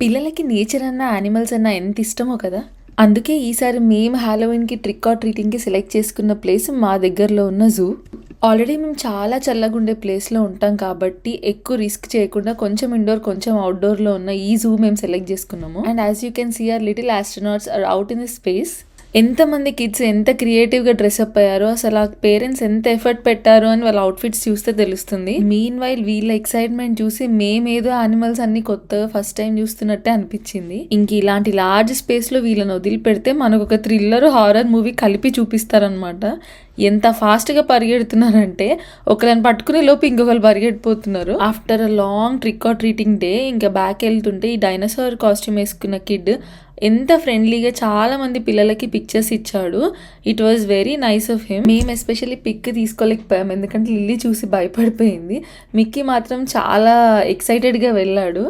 పిల్లలకి నేచర్ అన్న, యానిమల్స్ అన్న ఎంత ఇష్టమో కదా! అందుకే ఈసారి మేము హాలోవీన్‌కి ట్రిక్ ఆర్ ట్రీటింగ్‌కి సెలెక్ట్ చేసుకున్న ప్లేస్ మా దగ్గరలో ఉన్న జూ. ఆల్రెడీ మేము చాలా చల్లగుండే ప్లేస్‌లో ఉంటాం కాబట్టి ఎక్కువ రిస్క్ చేయకుండా కొంచెం ఇండోర్, కొంచెం ఔట్‌డోర్‌లో ఉన్న ఈ జూ మేము సెలెక్ట్ చేసుకున్నాము. And as you can see our little astronauts are out in the space. ఎంతమంది కిడ్స్ ఎంత క్రియేటివ్‌గా డ్రెసప్ అయ్యారో, అసలు ఆ పేరెంట్స్ ఎంత ఎఫర్ట్ పెట్టారో అని వాళ్ళ అవుట్‌ఫిట్స్ చూస్తే తెలుస్తుంది. మీన్ వైల్ వీళ్ళ ఎక్సైట్మెంట్ చూసి మేమేదో యానిమల్స్ అన్ని కొత్తగా ఫస్ట్ టైం చూస్తున్నట్టే అనిపించింది. ఇంక ఇలాంటి లార్జ్ స్పేస్‌లో వీళ్ళని వదిలిపెడితే మనకు ఒక థ్రిల్లర్, హారర్ మూవీ కలిపి చూపిస్తారనమాట. ఎంత ఫాస్ట్‌గా పరిగెడుతున్నారంటే ఒకళ్ళని పట్టుకునే లోపు ఇంకొకరు పరిగెట్టిపోతున్నారు. After a long trick or treating day ఇంకా బ్యాక్ వెళ్తుంటే ఈ డైనోసార్ కాస్ట్యూమ్ వేసుకున్న కిడ్ ఎంత ఫ్రెండ్లీగా చాలా మంది పిల్లలకి పిక్చర్స్ ఇచ్చాడు. It was very nice of him. మేము ఎస్పెషల్లీ పిక్ తీసుకోలేకపోయాం ఎందుకంటే లిల్లీ చూసి భయపడిపోయింది. మిక్కీ మాత్రం చాలా ఎక్సైటెడ్గా వెళ్ళాడు.